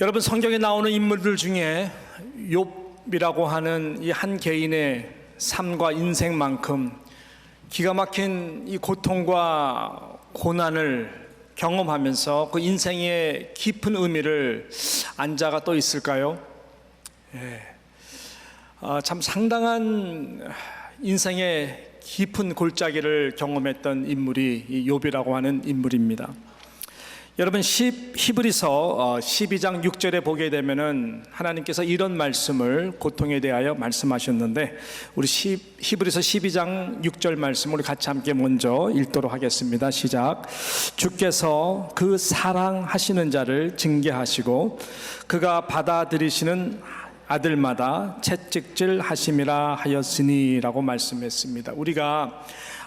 여러분, 성경에 나오는 인물들 중에 욥이라고 하는 이 한 개인의 삶과 인생만큼 기가 막힌 이 고통과 고난을 경험하면서 그 인생의 깊은 의미를 안 자가 또 있을까요? 참 상당한 인생의 깊은 골짜기를 경험했던 인물이 이 욥이라고 하는 인물입니다. 여러분, 히브리서 12장 6절에 보게 되면은 하나님께서 이런 말씀을 고통에 대하여 말씀하셨는데, 우리 히브리서 12장 6절 말씀 우리 같이 함께 먼저 읽도록 하겠습니다. 시작. 주께서 그 사랑하시는 자를 징계하시고 그가 받아들이시는 아들마다 채찍질 하심이라 하였으니 라고 말씀했습니다.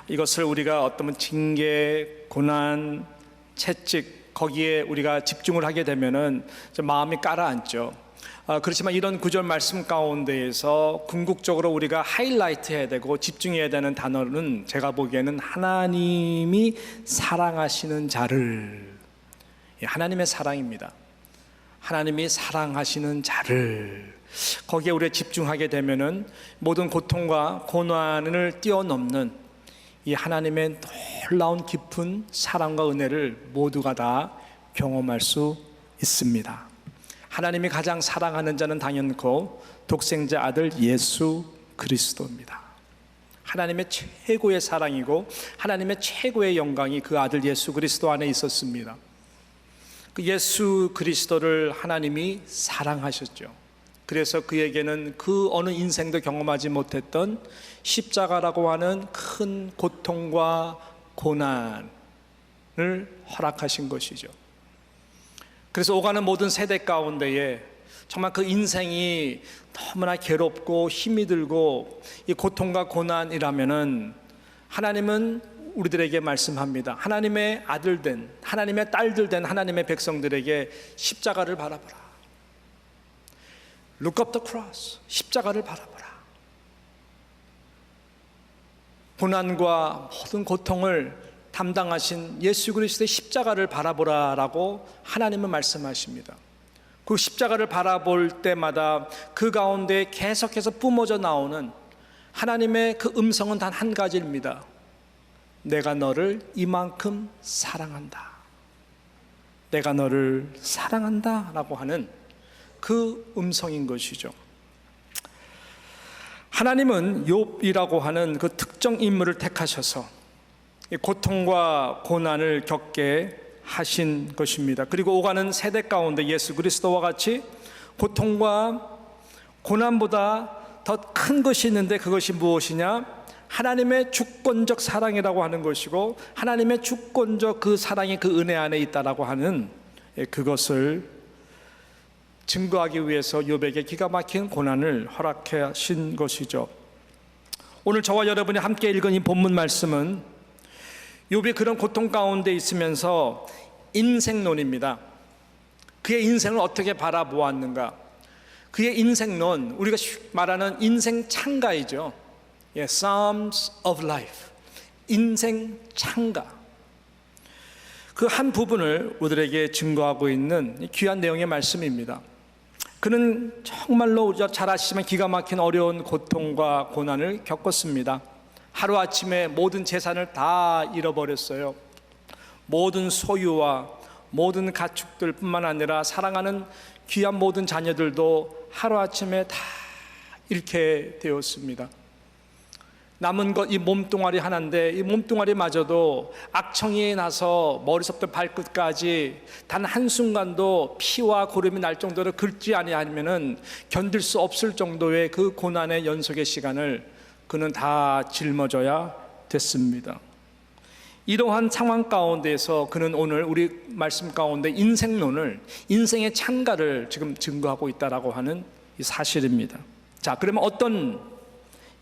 이것을 우리가 어떤 징계, 고난, 채찍, 거기에 우리가 집중을 하게 되면은 좀 마음이 가라앉죠. 그렇지만 이런 구절 말씀 가운데에서 궁극적으로 우리가 하이라이트 해야 되고 집중해야 되는 단어는 제가 보기에는 하나님이 사랑하시는 자를, 하나님의 사랑입니다. 하나님이 사랑하시는 자를, 거기에 우리가 집중하게 되면은 모든 고통과 고난을 뛰어넘는 이 하나님의 놀라운 깊은 사랑과 은혜를 모두가 다 경험할 수 있습니다. 하나님이 가장 사랑하는 자는 당연코 독생자 아들 예수 그리스도입니다. 하나님의 최고의 사랑이고 하나님의 최고의 영광이 그 아들 예수 그리스도 안에 있었습니다. 그 예수 그리스도를 하나님이 사랑하셨죠. 그래서 그에게는 그 어느 인생도 경험하지 못했던 십자가라고 하는 큰 고통과 고난을 허락하신 것이죠. 그래서 오가는 모든 세대 가운데에 정말 그 인생이 너무나 괴롭고 힘이 들고 이 고통과 고난이라면은 하나님은 우리들에게 말씀합니다. 하나님의 아들 된, 하나님의 딸들 된 하나님의 백성들에게 십자가를 바라보라. Look up the cross. 십자가를 바라보라. 고난과 모든 고통을 담당하신 예수 그리스도의 십자가를 바라보라라고 하나님은 말씀하십니다. 그 십자가를 바라볼 때마다 그 가운데 계속해서 뿜어져 나오는 하나님의 그 음성은 단 한 가지입니다. 내가 너를 이만큼 사랑한다. 내가 너를 사랑한다 라고 하는 그 음성인 것이죠. 하나님은 욥이라고 하는 그 특정 인물을 택하셔서 고통과 고난을 겪게 하신 것입니다. 그리고 오가는 세대 가운데 예수 그리스도와 같이 고통과 고난보다 더 큰 것이 있는데, 그것이 무엇이냐? 하나님의 주권적 사랑이라고 하는 것이고, 하나님의 주권적 그 사랑이 그 은혜 안에 있다라고 하는 그것을 증거하기 위해서 욥에게 기가 막힌 고난을 허락하신 것이죠. 오늘 저와 여러분이 함께 읽은 이 본문 말씀은 욥이 그런 고통 가운데 있으면서 인생론입니다. 그의 인생을 어떻게 바라보았는가? 그의 인생론, 우리가 말하는 인생 창가이죠. Psalms of Life, 인생 창가. 그 한 부분을 우리들에게 증거하고 있는 귀한 내용의 말씀입니다. 그는 정말로 우리가 잘 아시지만 기가 막힌 어려운 고통과 고난을 겪었습니다. 하루아침에 모든 재산을 다 잃어버렸어요. 모든 소유와 모든 가축들 뿐만 아니라 사랑하는 귀한 모든 자녀들도 하루아침에 다 잃게 되었습니다. 남은 것 이 몸뚱아리 하나인데, 이 몸뚱아리마저도 악청이 나서 머리서부터 발끝까지 단 한순간도 피와 고름이 날 정도로 긁지 아니하면은 견딜 수 없을 정도의 그 고난의 연속의 시간을 그는 다 짊어져야 됐습니다. 이러한 상황 가운데에서 그는 오늘 우리 말씀 가운데 인생론을, 인생의 찬가를 지금 증거하고 있다라고 하는 이 사실입니다. 자, 그러면 어떤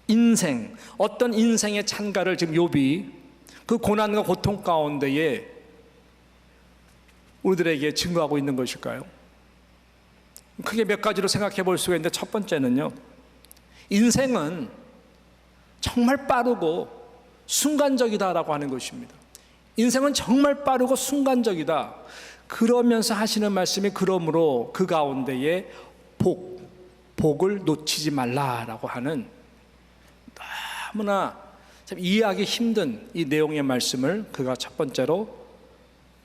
인생의 찬가를 지금 욥이 그 고난과 고통 가운데에 우리들에게 증거하고 있는 것일까요? 크게 몇 가지로 생각해 볼 수가 있는데, 첫 번째는요, 인생은 정말 빠르고 순간적이다라고 하는 것입니다. 인생은 정말 빠르고 순간적이다. 그러면서 하시는 말씀이 그러므로 그 가운데에 복을 놓치지 말라라고 하는 너무나 참 이해하기 힘든 이 내용의 말씀을 그가 첫 번째로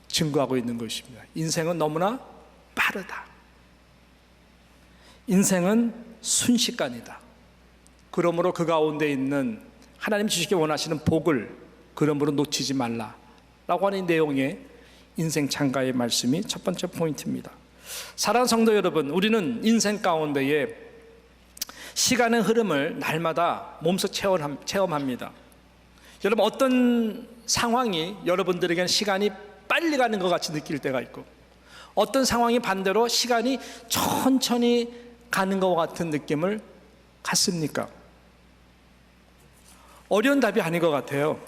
증거하고 있는 것입니다. 인생은 너무나 빠르다. 인생은 순식간이다. 그러므로 그 가운데 있는 하나님 주시기 원하시는 복을 그러므로 놓치지 말라라고 하는 내용의 인생 창가의 말씀이 첫 번째 포인트입니다. 사랑하는 성도 여러분, 우리는 인생 가운데에 시간의 흐름을 날마다 몸소 체험합니다. 여러분, 어떤 상황이 여러분들에게는 시간이 빨리 가는 것 같이 느낄 때가 있고, 어떤 상황이 반대로 시간이 천천히 가는 것 같은 느낌을 갖습니까? 어려운 답이 아닌 것 같아요.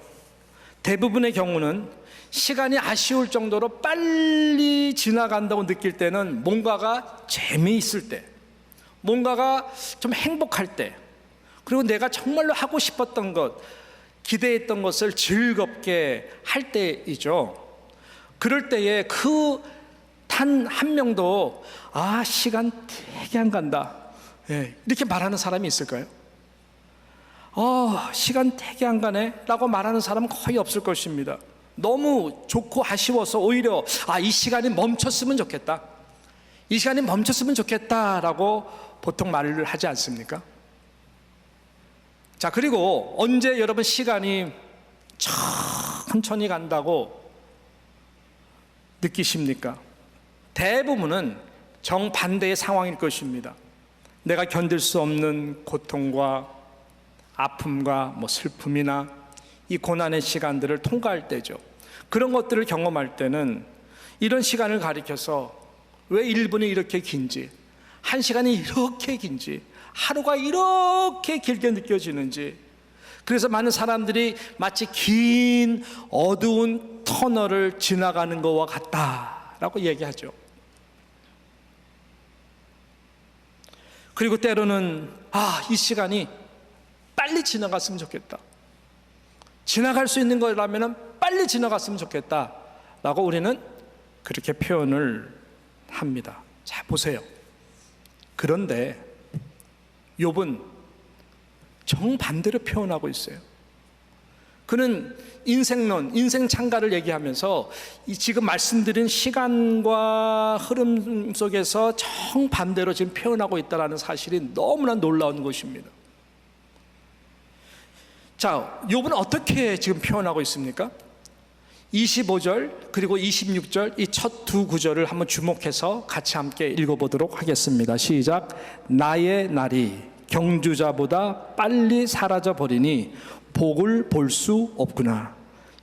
대부분의 경우는 시간이 아쉬울 정도로 빨리 지나간다고 느낄 때는 뭔가가 재미있을 때, 뭔가가 좀 행복할 때, 그리고 내가 정말로 하고 싶었던 것, 기대했던 것을 즐겁게 할 때이죠. 그럴 때에 그 단 한 명도 시간 되게 안 간다, 이렇게 말하는 사람이 있을까요? 시간 되게 안 가네 라고 말하는 사람은 거의 없을 것입니다. 너무 좋고 아쉬워서 오히려 이 시간이 멈췄으면 좋겠다, 이 시간이 멈췄으면 좋겠다라고 보통 말을 하지 않습니까? 자, 그리고 언제 여러분 시간이 천천히 간다고 느끼십니까? 대부분은 정반대의 상황일 것입니다. 내가 견딜 수 없는 고통과 아픔과 슬픔이나 이 고난의 시간들을 통과할 때죠. 그런 것들을 경험할 때는 이런 시간을 가리켜서 왜 1분이 이렇게 긴지, 1시간이 이렇게 긴지, 하루가 이렇게 길게 느껴지는지, 그래서 많은 사람들이 마치 긴 어두운 터널을 지나가는 것과 같다라고 얘기하죠. 그리고 때로는 이 시간이 빨리 지나갔으면 좋겠다, 지나갈 수 있는 거라면 빨리 지나갔으면 좋겠다 라고 우리는 그렇게 표현을 합니다. 자, 보세요. 그런데 욥은 정반대로 표현하고 있어요. 그는 인생론, 인생 창가를 얘기하면서 지금 말씀드린 시간과 흐름 속에서 정반대로 지금 표현하고 있다는 사실이 너무나 놀라운 것입니다. 자, 욥은 어떻게 지금 표현하고 있습니까? 25절 그리고 26절 이 첫 두 구절을 한번 주목해서 같이 함께 읽어보도록 하겠습니다. 시작. 나의 날이 경주자보다 빨리 사라져 버리니 복을 볼 수 없구나.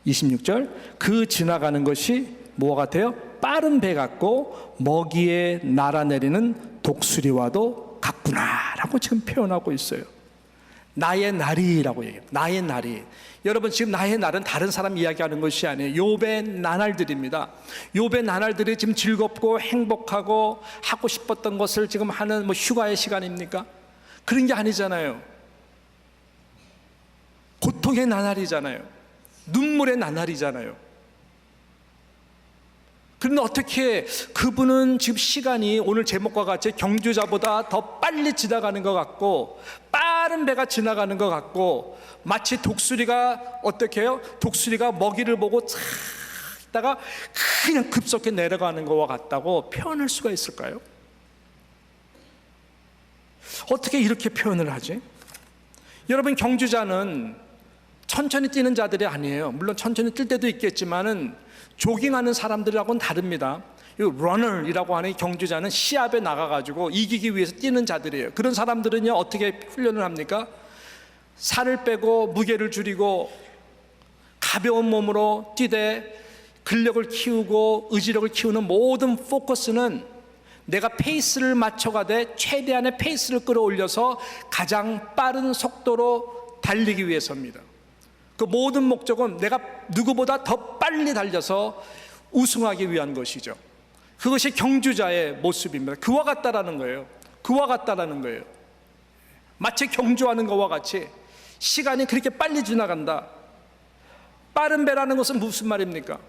26절. 그 지나가는 것이 뭐와 같아요? 빠른 배 같고 먹이에 날아내리는 독수리와도 같구나 라고 지금 표현하고 있어요. 나의 날이라고 얘기해요. 나의 날이. 여러분, 지금 나의 날은 다른 사람 이야기하는 것이 아니에요. 욥의 나날들입니다. 욥의 나날들이 지금 즐겁고 행복하고 하고 싶었던 것을 지금 하는 휴가의 시간입니까? 그런 게 아니잖아요. 고통의 나날이잖아요. 눈물의 나날이잖아요. 그런데 어떻게 그분은 지금 시간이 오늘 제목과 같이 경주자보다 더 빨리 지나가는 것 같고 빠른 배가 지나가는 것 같고 마치 독수리가 어떻게 해요? 독수리가 먹이를 보고 싹 있다가 그냥 급속히 내려가는 것과 같다고 표현할 수가 있을까요? 어떻게 이렇게 표현을 하지? 여러분, 경주자는 천천히 뛰는 자들이 아니에요. 물론 천천히 뛸 때도 있겠지만은 조깅하는 사람들하고는 다릅니다. 이 러너이라고 하는 경주자는 시합에 나가가지고 이기기 위해서 뛰는 자들이에요. 그런 사람들은요, 어떻게 훈련을 합니까? 살을 빼고 무게를 줄이고 가벼운 몸으로 뛰되 근력을 키우고 의지력을 키우는 모든 포커스는 내가 페이스를 맞춰가되 최대한의 페이스를 끌어올려서 가장 빠른 속도로 달리기 위해서입니다. 그 모든 목적은 내가 누구보다 더 빨리 달려서 우승하기 위한 것이죠. 그것이 경주자의 모습입니다. 그와 같다라는 거예요. 그와 같다라는 거예요. 마치 경주하는 것과 같이 시간이 그렇게 빨리 지나간다. 빠른 배라는 것은 무슨 말입니까?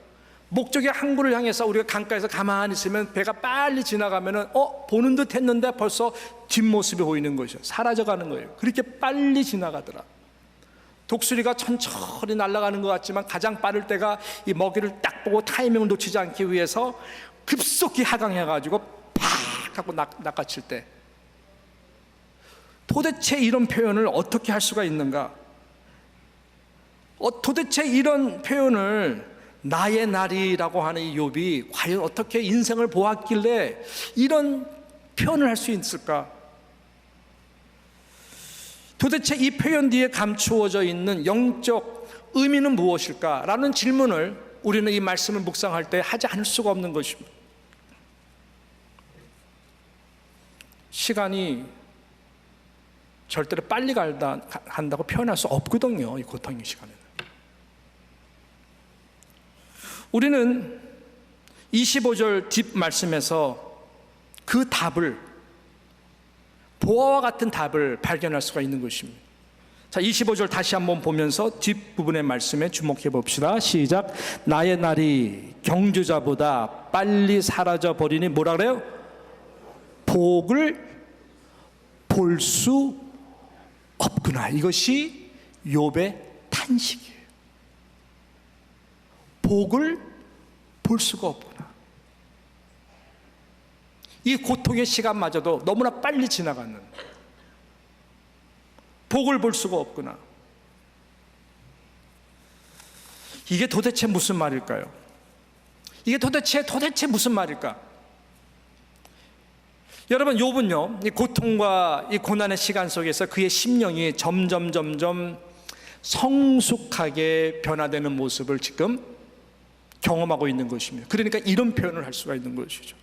목적의 항구를 향해서 우리가 강가에서 가만히 있으면 배가 빨리 지나가면은 보는 듯 했는데 벌써 뒷모습이 보이는 것이죠. 사라져가는 거예요. 그렇게 빨리 지나가더라. 독수리가 천천히 날아가는 것 같지만 가장 빠를 때가 이 먹이를 딱 보고 타이밍을 놓치지 않기 위해서 급속히 하강해가지고 팍 하고 낚아칠 때, 도대체 이런 표현을 어떻게 할 수가 있는가? 도대체 이런 표현을 나의 날이라고 하는 이 욥이 과연 어떻게 인생을 보았길래 이런 표현을 할 수 있을까? 도대체 이 표현 뒤에 감추어져 있는 영적 의미는 무엇일까? 라는 질문을 우리는 이 말씀을 묵상할 때 하지 않을 수가 없는 것입니다. 시간이 절대로 빨리 간다고 표현할 수 없거든요, 이 고통의 시간에는. 우리는 25절 뒷 말씀에서 그 답을, 보아와 같은 답을 발견할 수가 있는 것입니다. 자, 25절 다시 한번 보면서 뒷부분의 말씀에 주목해 봅시다. 시작. 나의 날이 경주자보다 빨리 사라져 버리니 뭐라 그래요? 복을 볼 수 없구나. 이것이 욥의 탄식이에요. 복을 볼 수가 없구나. 이 고통의 시간마저도 너무나 빨리 지나가는, 복을 볼 수가 없구나. 이게 도대체 무슨 말일까요? 이게 도대체 무슨 말일까? 여러분, 욥은요, 이 고통과 이 고난의 시간 속에서 그의 심령이 점점 성숙하게 변화되는 모습을 지금 경험하고 있는 것입니다. 그러니까 이런 표현을 할 수가 있는 것이죠.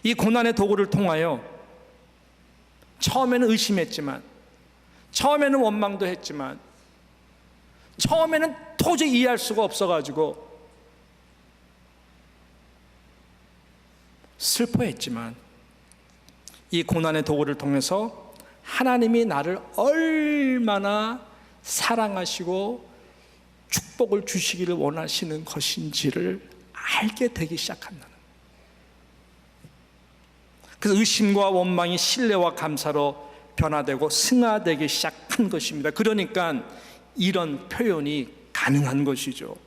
이 고난의 도구를 통하여 처음에는 의심했지만, 처음에는 원망도 했지만, 처음에는 도저히 이해할 수가 없어가지고 슬퍼했지만, 이 고난의 도구를 통해서 하나님이 나를 얼마나 사랑하시고 축복을 주시기를 원하시는 것인지를 알게 되기 시작한다는. 그래서 의심과 원망이 신뢰와 감사로 변화되고 승화되기 시작한 것입니다. 그러니까 이런 표현이 가능한 것이죠.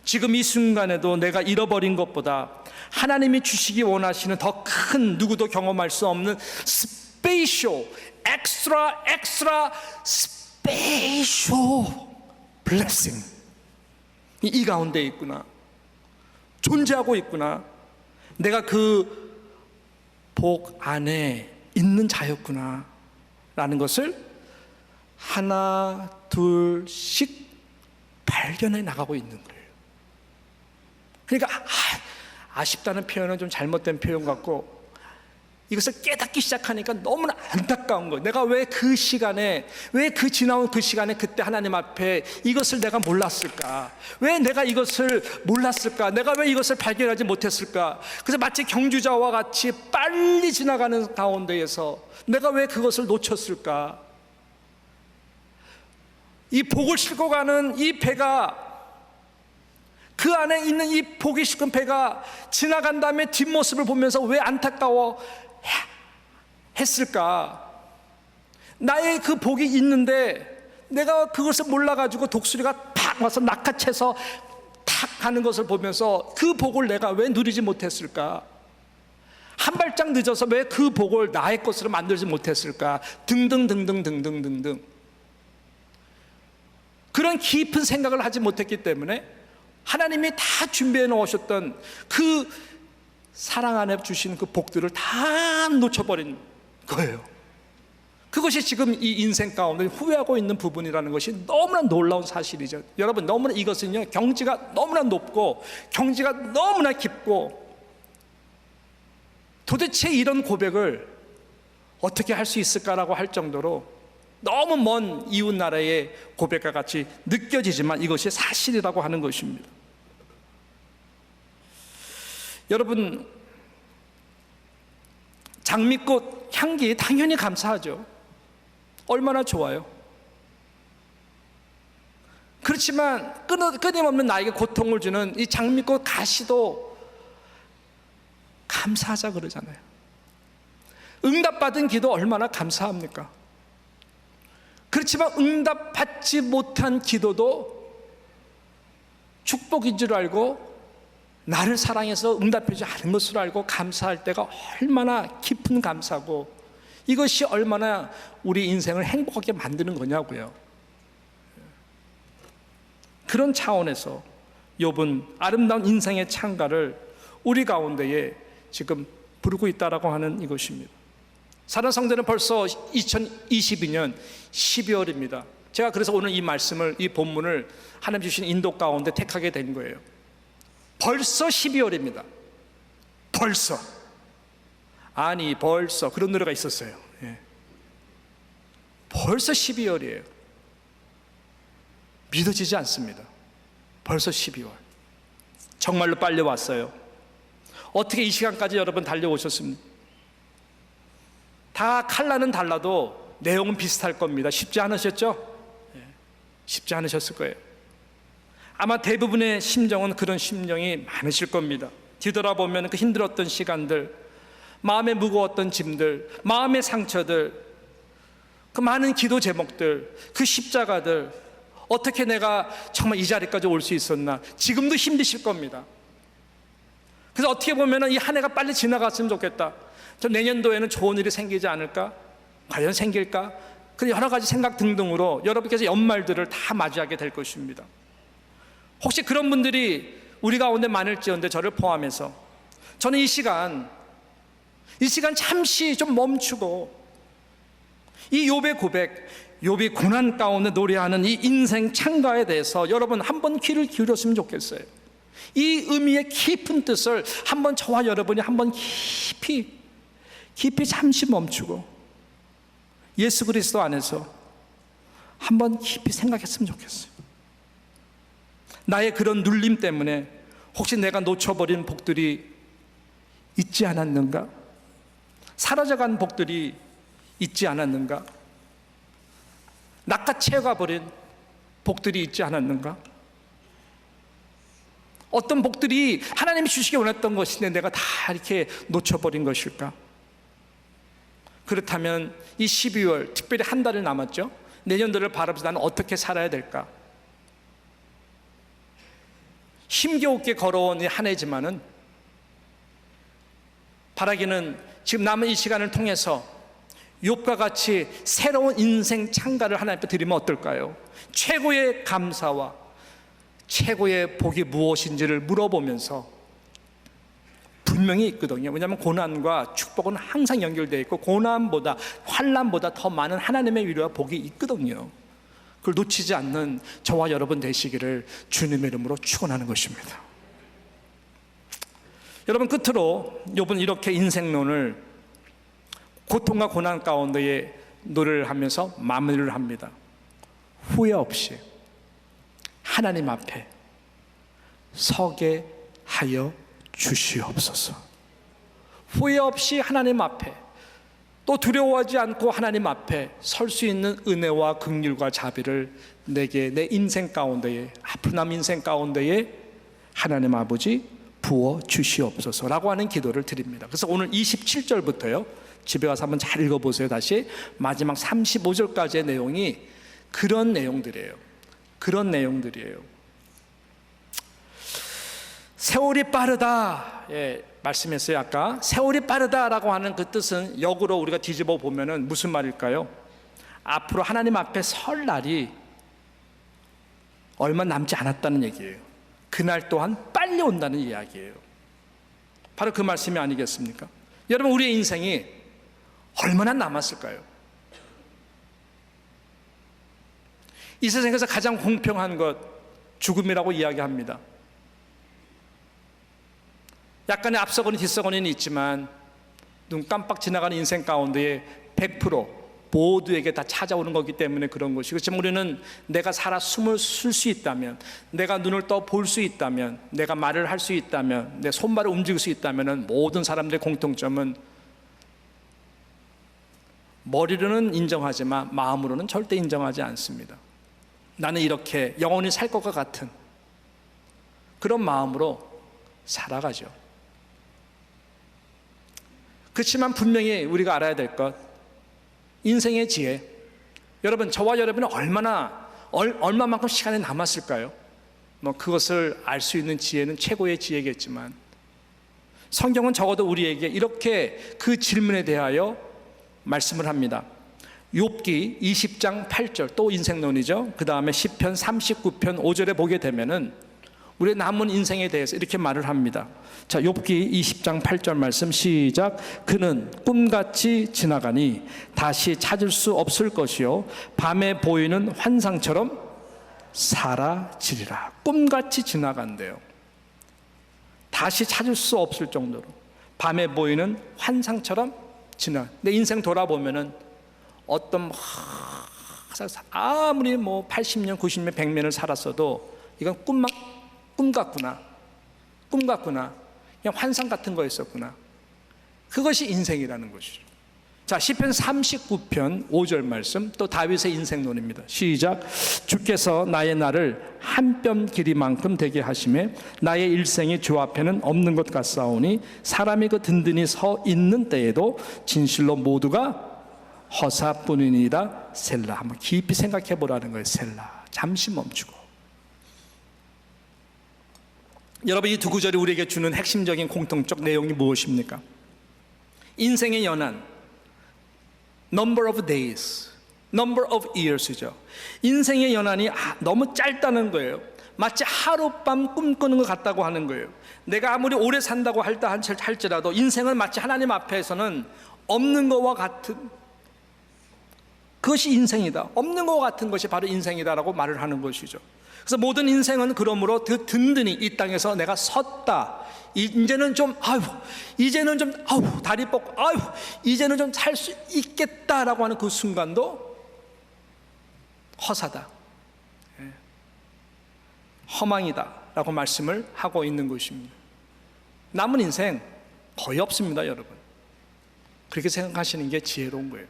지금 이 순간에도 내가 잃어버린 것보다 하나님이 주시기 원하시는 더 큰, 누구도 경험할 수 없는 스페셜, 엑스트라 스페셜 블레싱 이 가운데 있구나, 존재하고 있구나, 내가 그 복 안에 있는 자였구나 라는 것을 하나 둘씩 발견해 나가고 있는 거예요. 그러니까 아쉽다는 표현은 좀 잘못된 표현 같고, 이것을 깨닫기 시작하니까 너무나 안타까운 거예요. 내가 왜 그 시간에, 왜 그 지나온 그 시간에 그때 하나님 앞에 이것을 내가 몰랐을까? 왜 내가 이것을 몰랐을까? 내가 왜 이것을 발견하지 못했을까? 그래서 마치 경주자와 같이 빨리 지나가는 가운데에서 내가 왜 그것을 놓쳤을까? 이 복을 싣고 가는 이 배가, 그 안에 있는 이 복이 싣은 배가 지나간 다음에 뒷모습을 보면서 왜 안타까워 했을까? 나의 그 복이 있는데 내가 그것을 몰라가지고 독수리가 탁 와서 낚아채서 탁 가는 것을 보면서 그 복을 내가 왜 누리지 못했을까? 한 발짝 늦어서 왜 그 복을 나의 것으로 만들지 못했을까? 등등. 그런 깊은 생각을 하지 못했기 때문에 하나님이 다 준비해 놓으셨던 그 사랑 안에 주신 그 복들을 다 놓쳐버린 거예요. 그것이 지금 이 인생 가운데 후회하고 있는 부분이라는 것이 너무나 놀라운 사실이죠. 여러분, 너무나 이것은요, 경지가 너무나 높고 경지가 너무나 깊고, 도대체 이런 고백을 어떻게 할 수 있을까라고 할 정도로 너무 먼 이웃 나라의 고백과 같이 느껴지지만 이것이 사실이라고 하는 것입니다. 여러분, 장미꽃 향기 당연히 감사하죠. 얼마나 좋아요. 그렇지만 끊임없는 나에게 고통을 주는 이 장미꽃 가시도 감사하자 그러잖아요. 응답받은 기도 얼마나 감사합니까? 그렇지만 응답받지 못한 기도도 축복인 줄 알고 나를 사랑해서 응답하지 않은 것으로 알고 감사할 때가 얼마나 깊은 감사고, 이것이 얼마나 우리 인생을 행복하게 만드는 거냐고요. 그런 차원에서 욥은 아름다운 인생의 창가를 우리 가운데에 지금 부르고 있다라고 하는 이것입니다. 사랑하는 성도는 벌써 2022년 12월입니다. 제가 그래서 오늘 이 말씀을, 이 본문을 하나님 주신 인도 가운데 택하게 된 거예요. 벌써 12월입니다. 벌써. 아니 벌써 그런 노래가 있었어요. 예. 벌써 12월이에요. 믿어지지 않습니다. 벌써 12월. 정말로 빨리 왔어요. 어떻게 이 시간까지 여러분 달려오셨습니까? 다 칼라는 달라도 내용은 비슷할 겁니다. 쉽지 않으셨죠? 예. 쉽지 않으셨을 거예요. 아마 대부분의 심정은 그런 심정이 많으실 겁니다. 뒤돌아보면 그 힘들었던 시간들, 마음에 무거웠던 짐들, 마음의 상처들, 그 많은 기도 제목들, 그 십자가들, 어떻게 내가 정말 이 자리까지 올 수 있었나, 지금도 힘드실 겁니다. 그래서 어떻게 보면 이 한 해가 빨리 지나갔으면 좋겠다. 저 내년도에는 좋은 일이 생기지 않을까? 과연 생길까? 그런 여러 가지 생각 등등으로 여러분께서 연말들을 다 맞이하게 될 것입니다. 혹시 그런 분들이 우리 가운데 많을지언데 저를 포함해서 저는 이 시간 잠시 좀 멈추고 이 욥의 고백, 욥이 고난 가운데 노래하는 이 인생 창가에 대해서 여러분 한번 귀를 기울였으면 좋겠어요. 이 의미의 깊은 뜻을 한번 저와 여러분이 한번 깊이 잠시 멈추고 예수 그리스도 안에서 한번 깊이 생각했으면 좋겠어요. 나의 그런 눌림 때문에 혹시 내가 놓쳐버린 복들이 있지 않았는가? 사라져간 복들이 있지 않았는가? 낚아채워가버린 복들이 있지 않았는가? 어떤 복들이 하나님이 주시기 원했던 것인데 내가 다 이렇게 놓쳐버린 것일까? 그렇다면 이 12월, 특별히 한 달을 남았죠? 내년도를 바라보면서 나는 어떻게 살아야 될까? 힘겨우게 걸어온 한 해지만은 바라기는 지금 남은 이 시간을 통해서 욥과 같이 새로운 인생 창가를 하나님 앞에 드리면 어떨까요? 최고의 감사와 최고의 복이 무엇인지를 물어보면서 분명히 있거든요. 왜냐하면 고난과 축복은 항상 연결되어 있고 고난보다 환난보다 더 많은 하나님의 위로와 복이 있거든요. 그걸 놓치지 않는 저와 여러분 되시기를 주님의 이름으로 축원하는 것입니다. 여러분, 끝으로 욥은 이렇게 인생론을 고통과 고난 가운데에 노래를 하면서 마무리를 합니다. 후회 없이 하나님 앞에 서게 하여 주시옵소서. 후회 없이 하나님 앞에, 또 두려워하지 않고 하나님 앞에 설 수 있는 은혜와 긍휼과 자비를 내게 내 인생 가운데에, 앞으로 남 인생 가운데에 하나님 아버지 부어 주시옵소서라고 하는 기도를 드립니다. 그래서 오늘 27절부터요 집에 가서 한번 잘 읽어보세요. 다시 마지막 35절까지의 내용이 그런 내용들이에요. 그런 내용들이에요. 세월이 빠르다, 예, 말씀했어요. 아까 세월이 빠르다라고 하는 그 뜻은 역으로 우리가 뒤집어 보면은 무슨 말일까요? 앞으로 하나님 앞에 설 날이 얼마 남지 않았다는 얘기예요. 그날 또한 빨리 온다는 이야기예요. 바로 그 말씀이 아니겠습니까? 여러분, 우리의 인생이 얼마나 남았을까요? 이 세상에서 가장 공평한 것 죽음이라고 이야기합니다. 약간의 앞서거니 뒤서거니는 있지만 눈 깜빡 지나가는 인생 가운데에 100% 모두에게 다 찾아오는 거기 때문에 그런 것이고, 그렇지만 우리는 내가 살아 숨을 쉴 수 있다면, 내가 눈을 떠 볼 수 있다면, 내가 말을 할 수 있다면, 내 손발을 움직일 수 있다면 모든 사람들의 공통점은 머리로는 인정하지만 마음으로는 절대 인정하지 않습니다. 나는 이렇게 영원히 살 것과 같은 그런 마음으로 살아가죠. 그렇지만 분명히 우리가 알아야 될 것, 인생의 지혜. 여러분, 저와 여러분은 얼마만큼 시간이 남았을까요? 그것을 알 수 있는 지혜는 최고의 지혜겠지만, 성경은 적어도 우리에게 이렇게 그 질문에 대하여 말씀을 합니다. 욥기 20장 8절, 또 인생론이죠. 그 다음에 시편 39편 5절에 보게 되면은 우리의 남은 인생에 대해서 이렇게 말을 합니다. 자, 욥기 20장 8절 말씀 시작. 그는 꿈같이 지나가니 다시 찾을 수 없을 것이요 밤에 보이는 환상처럼 사라지리라. 꿈같이 지나간대요. 다시 찾을 수 없을 정도로 밤에 보이는 환상처럼 내 인생 돌아보면은 어떤 아무리 80년, 90년, 100년을 살았어도 이건 꿈 같구나. 그냥 환상 같은 거였었구나. 그것이 인생이라는 것이죠. 자, 시편 39편 5절 말씀, 또 다윗의 인생론입니다. 시작. 주께서 나의 날을 한 뼘 길이만큼 되게 하심에 나의 일생이 주 앞에는 없는 것 같사오니 사람이 그 든든히 서 있는 때에도 진실로 모두가 허사뿐이니라. 셀라. 한번 깊이 생각해 보라는 거예요. 셀라. 잠시 멈추고. 여러분, 이 두 구절이 우리에게 주는 핵심적인 공통적 내용이 무엇입니까? 인생의 연한, number of days, number of years죠. 인생의 연한이 너무 짧다는 거예요. 마치 하룻밤 꿈꾸는 것 같다고 하는 거예요. 내가 아무리 오래 산다고 할지라도 인생은 마치 하나님 앞에서는 없는 것과 같은, 그것이 인생이다. 없는 것과 같은 것이 바로 인생이다라고 말을 하는 것이죠. 그래서 모든 인생은 그러므로 든든히 이 땅에서 내가 섰다. 이제는 좀 다리 뻗고 이제는 좀 살 수 있겠다라고 하는 그 순간도 허사다, 허망이다라고 말씀을 하고 있는 것입니다. 남은 인생 거의 없습니다, 여러분. 그렇게 생각하시는 게 지혜로운 거예요.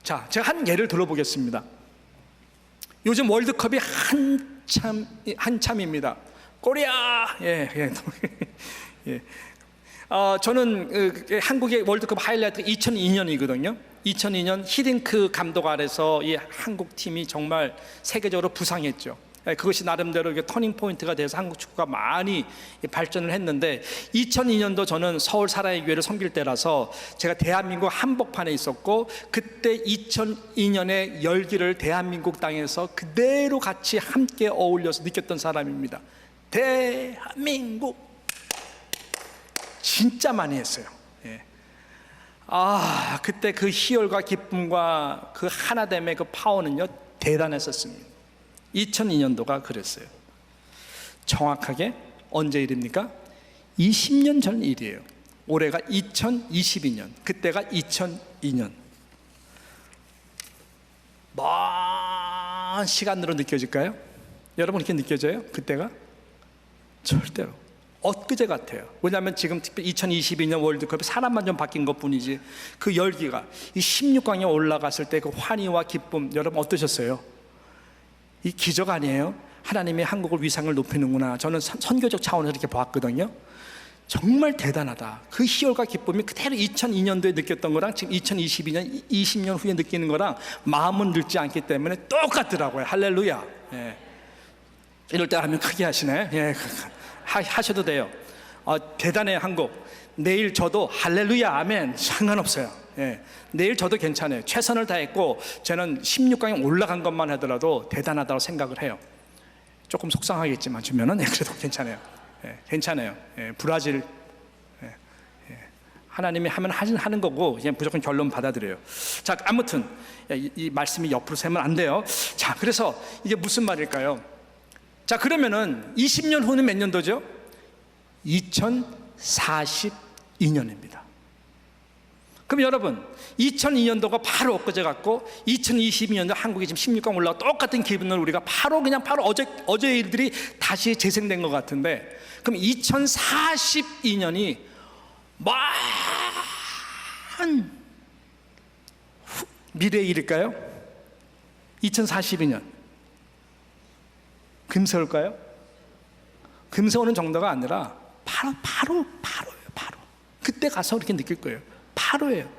자, 제가 한 예를 들어보겠습니다. 요즘 월드컵이 한참입니다. 코리아. 저는 한국의 월드컵 하이라이트가 2002년이거든요. 2002년 히딩크 감독 아래서 이 한국 팀이 정말 세계적으로 부상했죠. 그것이 나름대로 터닝 포인트가 돼서 한국 축구가 많이 발전을 했는데, 2002년도 저는 서울 사랑의 교회를 섬길 때라서 제가 대한민국 한복판에 있었고, 그때 2002년의 열기를 대한민국 땅에서 그대로 같이 함께 어울려서 느꼈던 사람입니다. 대한민국 진짜 많이 했어요. 그때 그 희열과 기쁨과 그 하나됨의 그 파워는요, 대단했었습니다. 2002년도가 그랬어요. 정확하게 언제 일입니까? 20년 전 일이에요. 올해가 2022년, 그때가 2002년. 먼 시간으로 느껴질까요? 여러분, 이렇게 느껴져요? 그때가? 절대로 엊그제 같아요. 왜냐하면 지금 특히 2022년 월드컵이 사람만 좀 바뀐 것 뿐이지, 그 열기가, 이 16강에 올라갔을 때 그 환희와 기쁨, 여러분 어떠셨어요? 이 기적 아니에요? 하나님이 한국을 위상을 높이는구나. 저는 선교적 차원에서 이렇게 보았거든요. 정말 대단하다. 그 희열과 기쁨이 그대로 2002년도에 느꼈던 거랑 지금 2022년 20년 후에 느끼는 거랑 마음은 늙지 않기 때문에 똑같더라고요. 할렐루야. 이럴 때 하면 크게 하시네. 하셔도 돼요. 대단해요, 한국. 내일 저도 할렐루야 아멘 상관없어요. 내일 저도 괜찮아요. 최선을 다했고 저는 16강에 올라간 것만 하더라도 대단하다고 생각을 해요. 조금 속상하겠지만 주면은 그래도 괜찮아요. 괜찮아요. 브라질 하나님이 하면 하는 거고 그냥 무조건 결론 받아들여요. 자, 아무튼 이 말씀이 옆으로 세면 안 돼요. 자, 그래서 이게 무슨 말일까요? 자, 그러면은 20년 후는 몇 년도죠? 2042년입니다. 그럼 여러분, 2002년도가 바로 엊그제 같고 2022년도 한국이 지금 16강 올라가 똑같은 기분을 우리가 바로 어제의 일들이 다시 재생된 것 같은데, 그럼 2042년이 먼 미래의 일일까요? 2042년 금세올까요? 금세오는 정도가 아니라 바로예요. 바로 그때 가서 그렇게 느낄 거예요. 바로예요.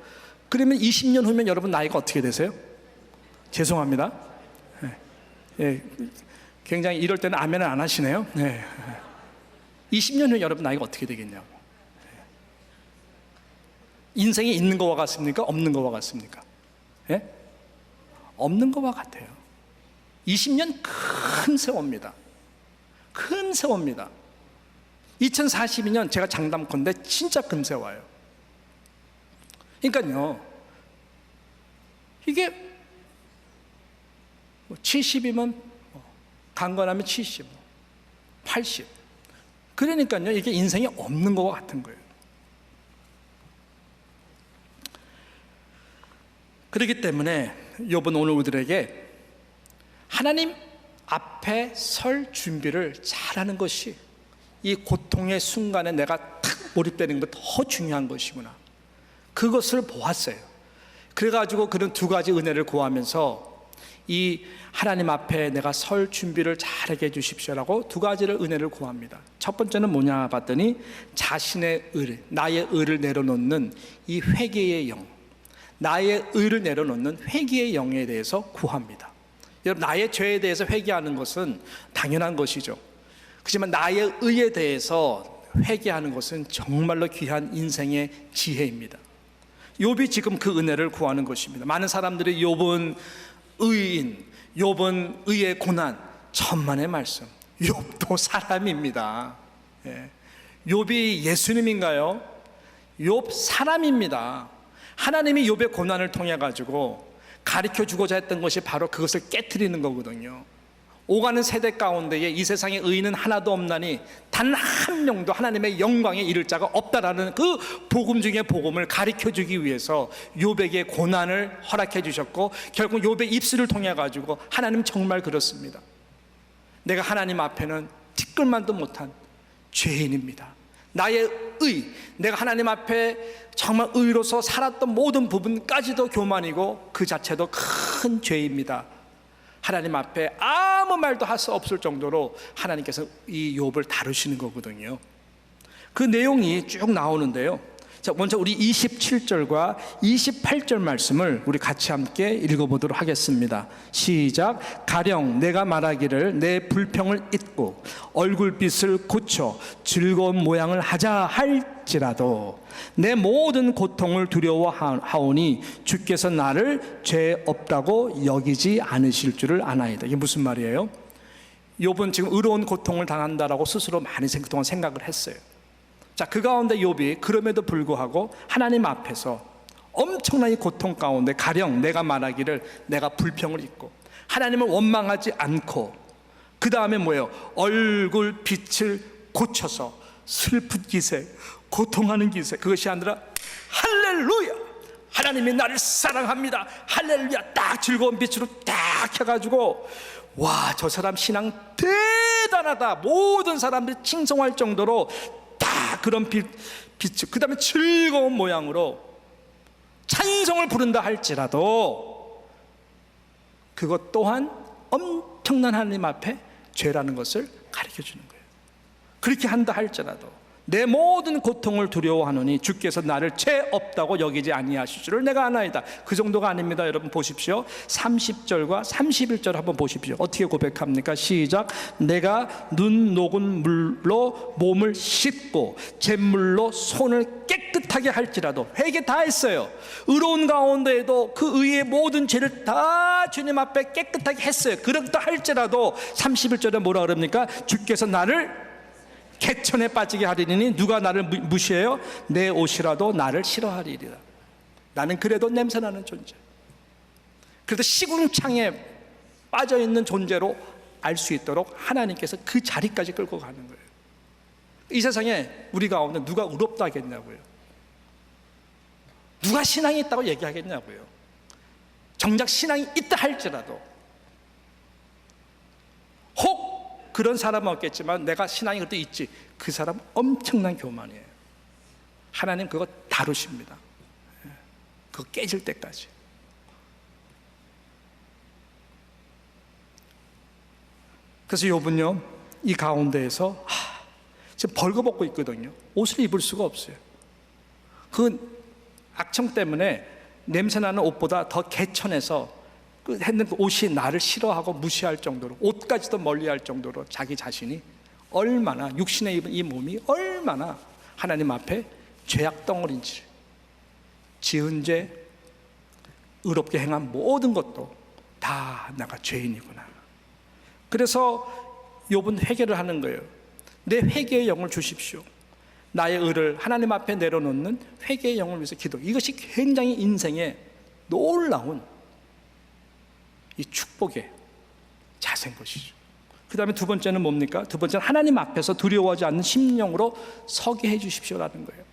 그러면 20년 후면 여러분 나이가 어떻게 되세요? 죄송합니다. 예, 굉장히 이럴 때는 아멘을 안 하시네요. 20년 후 여러분 나이가 어떻게 되겠냐고. 인생이 있는 거와 같습니까? 없는 거와 같습니까? 예? 없는 거와 같아요. 20년 큰 세월입니다. 큰 세월입니다. 2042년 제가 장담컨대 진짜 금세 와요. 그러니까요, 이게 70이면 강건하면 70, 80. 그러니까요, 이게 인생이 없는 거와 같은 거예요. 그렇기 때문에 욥은 오늘 우리들에게 하나님 앞에 설 준비를 잘하는 것이 이 고통의 순간에 내가 탁 몰입되는 것보다 더 중요한 것이구나, 그것을 보았어요. 그래가지고 그런 두 가지 은혜를 구하면서 이 하나님 앞에 내가 설 준비를 잘하게 해주십시오라고 두 가지를 은혜를 구합니다. 첫 번째는 뭐냐 봤더니 자신의 의, 나의 의를 내려놓는 이 회개의 영, 나의 의를 내려놓는 회개의 영에 대해서 구합니다. 여러분, 나의 죄에 대해서 회개하는 것은 당연한 것이죠. 그렇지만 나의 의에 대해서 회개하는 것은 정말로 귀한 인생의 지혜입니다. 욥이 지금 그 은혜를 구하는 것입니다. 많은 사람들이 욥은 의인, 욥은 의의 고난, 천만의 말씀. 욥도 사람입니다. 욥이 예수님인가요? 욥 사람입니다. 하나님이 욥의 고난을 통해 가지고 가르쳐 주고자 했던 것이 바로 그것을 깨트리는 거거든요. 오가는 세대 가운데에 이 세상에 의인은 하나도 없나니 단 한 명도 하나님의 영광에 이를 자가 없다라는 그 복음 중에 복음을 가르쳐 주기 위해서 욥에게 고난을 허락해 주셨고, 결국 욥의 입술을 통해 가지고 하나님 정말 그렇습니다. 내가 하나님 앞에는 티끌만도 못한 죄인입니다. 나의 의, 내가 하나님 앞에 정말 의로서 살았던 모든 부분까지도 교만이고 그 자체도 큰 죄입니다. 하나님 앞에 아무 말도 할 수 없을 정도로 하나님께서 이 욥을 다루시는 거거든요. 그 내용이 쭉 나오는데요. 자, 먼저 우리 27절과 28절 말씀을 우리 같이 함께 읽어보도록 하겠습니다. 시작. 가령 내가 말하기를 내 불평을 잊고 얼굴빛을 고쳐 즐거운 모양을 하자 할지라도 내 모든 고통을 두려워하오니 주께서 나를 죄 없다고 여기지 않으실 줄을 아나이다. 이게 무슨 말이에요? 욥은 지금 의로운 고통을 당한다라고 스스로 많이 그동안 생각을 했어요. 자, 그 가운데 욥이 그럼에도 불구하고 하나님 앞에서 엄청난 이 고통 가운데 가령 내가 말하기를 내가 불평을 잊고 하나님을 원망하지 않고, 그 다음에 뭐예요? 얼굴 빛을 고쳐서 슬픈 기세, 고통하는 기세, 그것이 아니라 할렐루야, 하나님이 나를 사랑합니다, 할렐루야, 딱 즐거운 빛으로 딱 해가지고 와, 저 사람 신앙 대단하다, 모든 사람들이 칭송할 정도로 딱 그런 빛, 그 다음에 즐거운 모양으로 찬송을 부른다 할지라도 그것 또한 엄청난 하나님 앞에 죄라는 것을 가르쳐 주는 거예요. 그렇게 한다 할지라도 내 모든 고통을 두려워하노니 주께서 나를 죄 없다고 여기지 아니하실 줄을 내가 아나이다. 그 정도가 아닙니다. 여러분 보십시오. 30절과 31절 한번 보십시오. 어떻게 고백합니까? 시작. 내가 눈 녹은 물로 몸을 씻고 잿물로 손을 깨끗하게 할지라도, 회개 다 했어요. 의로운 가운데에도 그 의의 모든 죄를 다 주님 앞에 깨끗하게 했어요. 그렇다 할지라도 31절에 뭐라 그럽니까? 주께서 나를 개천에 빠지게 하리니 누가 나를 무시해요? 내 옷이라도 나를 싫어하리리라. 나는 그래도 냄새나는 존재, 그래도 시궁창에 빠져있는 존재로 알 수 있도록 하나님께서 그 자리까지 끌고 가는 거예요. 이 세상에 우리 가운데 누가 의롭다 하겠냐고요? 누가 신앙이 있다고 얘기하겠냐고요? 정작 신앙이 있다 할지라도, 혹 그런 사람은 없겠지만 내가 신앙이 그래도 있지, 그 사람 엄청난 교만이에요. 하나님 그거 다루십니다. 그거 깨질 때까지. 그래서 욥은요, 이 가운데에서 지금 벌거벗고 있거든요. 옷을 입을 수가 없어요. 그 악청 때문에 냄새나는 옷보다 더 개천해서 했는 그 옷이 나를 싫어하고 무시할 정도로, 옷까지도 멀리할 정도로 자기 자신이 얼마나, 육신에 입은 이 몸이 얼마나 하나님 앞에 죄악 덩어리인지, 지은 죄, 의롭게 행한 모든 것도 다 내가 죄인이구나. 그래서 욥은 회개를 하는 거예요. 내 회개의 영을 주십시오. 나의 의를 하나님 앞에 내려놓는 회개의 영을 위해서 기도. 이것이 굉장히 인생의 놀라운 이 축복의 자세인 것이죠. 그 다음에 두 번째는 뭡니까? 두 번째는 하나님 앞에서 두려워하지 않는 심령으로 서게 해 주십시오라는 거예요.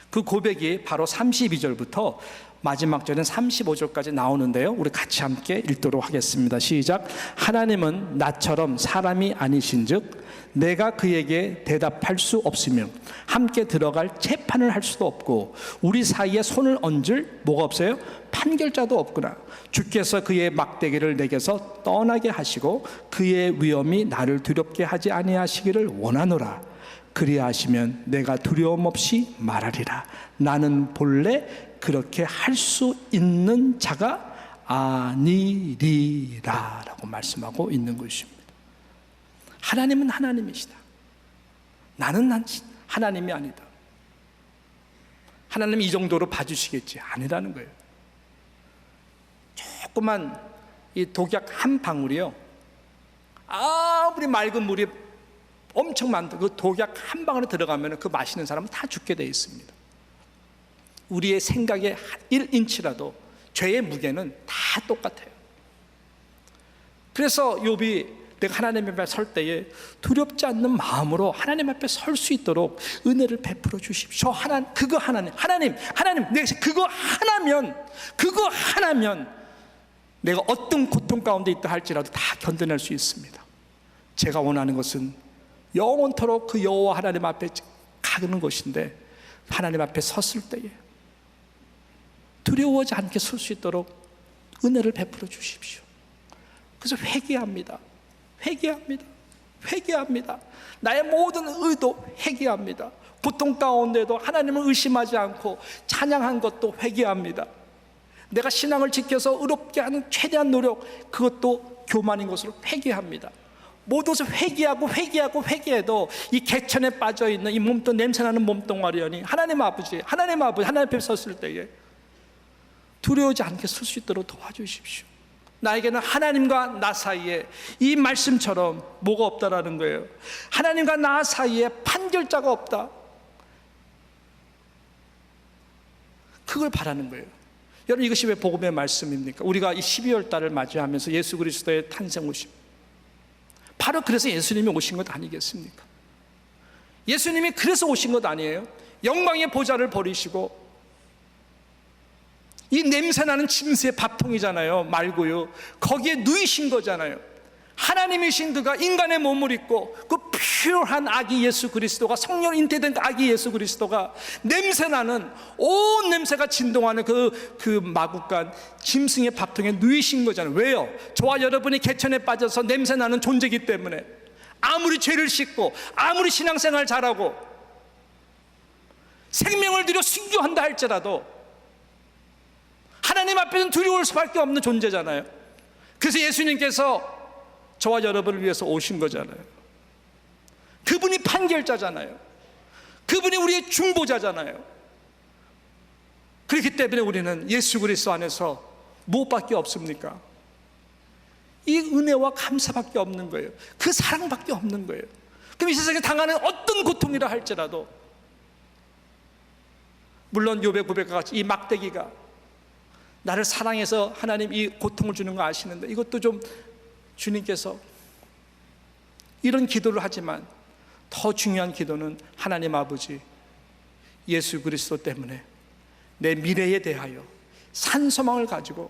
그 고백이 바로 32절부터 마지막 절은 35절까지 나오는데요, 우리 같이 함께 읽도록 하겠습니다. 시작. 하나님은 나처럼 사람이 아니신즉 내가 그에게 대답할 수 없으며 함께 들어갈 재판을 할 수도 없고 우리 사이에 손을 얹을 뭐가 없어요? 판결자도 없구나. 주께서 그의 막대기를 내게서 떠나게 하시고 그의 위엄이 나를 두렵게 하지 아니하시기를 원하노라. 그리하시면 내가 두려움 없이 말하리라. 나는 본래 그렇게 할 수 있는 자가 아니리라 라고 말씀하고 있는 것입니다. 하나님은 하나님이시다. 나는 하나님이 아니다. 하나님이 이 정도로 봐주시겠지? 아니라는 거예요. 조그만 이 독약 한 방울이요, 아무리 맑은 물이 엄청 많다, 그 독약 한 방울에 들어가면 그 마시는 사람은 다 죽게 되어 있습니다. 우리의 생각의 1인치라도 죄의 무게는 다 똑같아요. 그래서 욥이 내가 하나님 앞에 설 때에 두렵지 않는 마음으로 하나님 앞에 설 수 있도록 은혜를 베풀어 주십시오. 하나님, 내가 그거 하나면 내가 어떤 고통 가운데 있다 할지라도 다 견뎌낼 수 있습니다. 제가 원하는 것은 영원토록 그 여호와 하나님 앞에 가는 것인데, 하나님 앞에 섰을 때에 두려워하지 않게 설 수 있도록 은혜를 베풀어 주십시오. 그래서 회개합니다. 나의 모든 의도 회개합니다. 고통 가운데도 하나님을 의심하지 않고 찬양한 것도 회개합니다. 내가 신앙을 지켜서 의롭게 하는 최대한 노력, 그것도 교만인 것으로 회개합니다. 모두서 회개해도 이 개천에 빠져있는 이 몸뚱, 냄새나는 몸뚱아리여니 하나님 앞에 섰을 때에 두려워하지 않게 설 수 있도록 도와주십시오. 나에게는 하나님과 나 사이에 이 말씀처럼 뭐가 없다라는 거예요. 하나님과 나 사이에 판결자가 없다. 그걸 바라는 거예요. 여러분, 이것이 왜 복음의 말씀입니까? 우리가 이 12월 달을 맞이하면서 예수 그리스도의 탄생 오심, 바로 그래서 예수님이 오신 것 아니겠습니까? 예수님이 그래서 오신 것 아니에요? 영광의 보좌를 버리시고 이 냄새나는 짐승의 밥통이잖아요, 말고요. 거기에 누이신 거잖아요. 하나님이신 그가 인간의 몸을 입고 그 퓨어한 아기 예수 그리스도가, 성령 잉태된 아기 예수 그리스도가 냄새나는, 온 냄새가 진동하는 그 마구간 짐승의 밥통에 누이신 거잖아요. 왜요? 저와 여러분이 개천에 빠져서 냄새나는 존재이기 때문에, 아무리 죄를 씻고 아무리 신앙생활 잘하고 생명을 들여 순교한다 할지라도 하나님 앞에서는 두려울 수밖에 없는 존재잖아요. 그래서 예수님께서 저와 여러분을 위해서 오신 거잖아요. 그분이 판결자잖아요. 그분이 우리의 중보자잖아요. 그렇기 때문에 우리는 예수 그리스도 안에서 무엇밖에 없습니까? 이 은혜와 감사밖에 없는 거예요. 그 사랑밖에 없는 거예요. 그럼 이 세상에 당하는 어떤 고통이라 할지라도, 물론 욥의 고백과 같이 이 막대기가 나를 사랑해서 하나님 이 고통을 주는 거 아시는데, 이것도 좀 주님께서 이런 기도를 하지만 더 중요한 기도는 하나님 아버지, 예수 그리스도 때문에 내 미래에 대하여 산소망을 가지고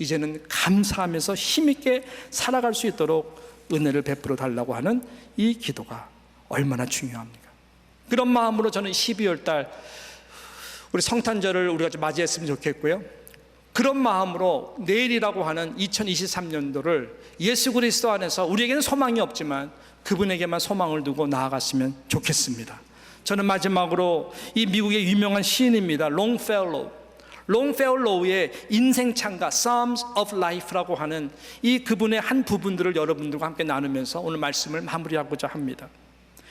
이제는 감사하면서 힘있게 살아갈 수 있도록 은혜를 베풀어 달라고 하는 이 기도가 얼마나 중요합니까? 그런 마음으로 저는 12월 달 우리 성탄절을 우리가 좀 맞이했으면 좋겠고요, 그런 마음으로 내일이라고 하는 2023년도를 예수 그리스도 안에서 우리에게는 소망이 없지만 그분에게만 소망을 두고 나아갔으면 좋겠습니다. 저는 마지막으로 이 미국의 유명한 시인입니다. 롱펠로우의 인생 찬가 Psalms of Life라고 하는 이 그분의 한 부분들을 여러분들과 함께 나누면서 오늘 말씀을 마무리하고자 합니다.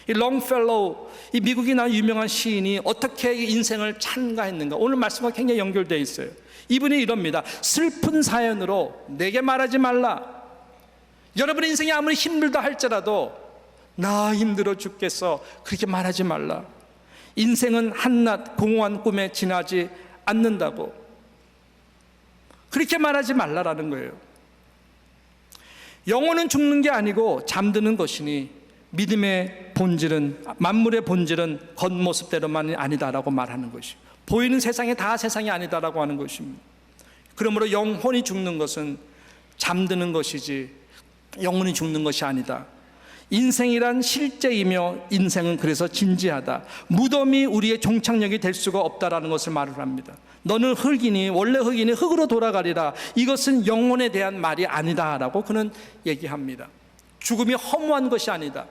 이 롱펠로우, 이 미국이 나온 유명한 시인이 어떻게 인생을 찬가했는가, 오늘 말씀과 굉장히 연결되어 있어요. 이분이 이럽니다. 슬픈 사연으로 내게 말하지 말라. 여러분의 인생이 아무리 힘들다 할지라도 나 힘들어 죽겠어, 그렇게 말하지 말라. 인생은 한낱 공허한 꿈에 지나지 않는다고, 그렇게 말하지 말라라는 거예요. 영혼은 죽는 게 아니고 잠드는 것이니 믿음의 본질은, 만물의 본질은 겉모습대로만이 아니다라고 말하는 것이, 보이는 세상이 다 세상이 아니다라고 하는 것입니다. 그러므로 영혼이 죽는 것은 잠드는 것이지 영혼이 죽는 것이 아니다. 인생이란 실제이며 인생은 그래서 진지하다. 무덤이 우리의 종착역이 될 수가 없다라는 것을 말을 합니다. 너는 흙이니 원래 흙이니 흙으로 돌아가리라. 이것은 영혼에 대한 말이 아니다라고 그는 얘기합니다. 죽음이 허무한 것이 아니다.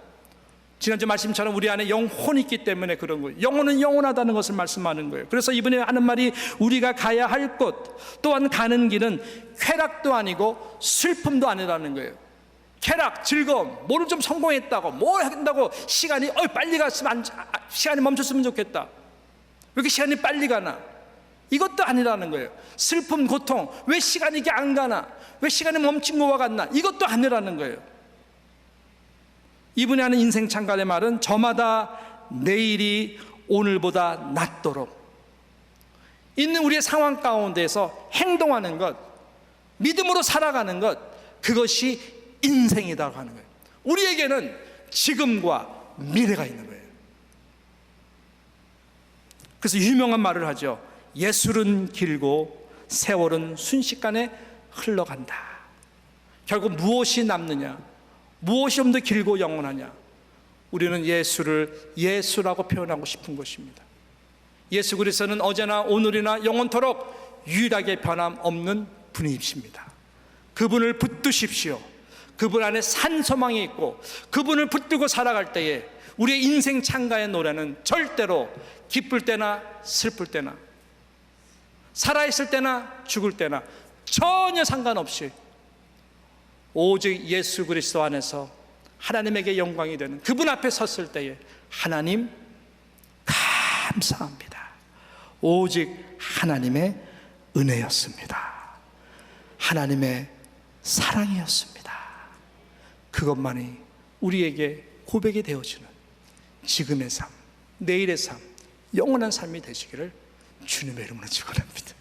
지난주 말씀처럼 우리 안에 영혼이 있기 때문에 그런 거예요. 영혼은 영원하다는 것을 말씀하는 거예요. 그래서 이분이 하는 말이 우리가 가야 할 곳, 또한 가는 길은 쾌락도 아니고 슬픔도 아니라는 거예요. 쾌락, 즐거움, 뭐를 좀 성공했다고, 뭘 한다고 시간이 빨리 갔으면 시간이 멈췄으면 좋겠다, 왜 이렇게 시간이 빨리 가나, 이것도 아니라는 거예요. 슬픔, 고통, 왜 시간이 이게 안 가나, 왜 시간이 멈춘 것과 같나, 이것도 아니라는 거예요. 이분이 하는 인생 찬가의 말은 저마다 내일이 오늘보다 낫도록, 있는 우리의 상황 가운데서 행동하는 것, 믿음으로 살아가는 것, 그것이 인생이라고 하는 거예요. 우리에게는 지금과 미래가 있는 거예요. 그래서 유명한 말을 하죠. 예술은 길고 세월은 순식간에 흘러간다. 결국 무엇이 남느냐, 무엇이 좀 더 길고 영원하냐, 우리는 예수를 예수라고 표현하고 싶은 것입니다. 예수 그리스도는 어제나 오늘이나 영원토록 유일하게 변함없는 분이십니다. 그분을 붙드십시오. 그분 안에 산 소망이 있고 그분을 붙들고 살아갈 때에 우리의 인생 찬가의 노래는 절대로 기쁠 때나 슬플 때나 살아있을 때나 죽을 때나 전혀 상관없이 오직 예수 그리스도 안에서 하나님에게 영광이 되는 그분 앞에 섰을 때에 하나님 감사합니다. 오직 하나님의 은혜였습니다. 하나님의 사랑이었습니다. 그것만이 우리에게 고백이 되어지는 지금의 삶, 내일의 삶, 영원한 삶이 되시기를 주님의 이름으로 축원합니다.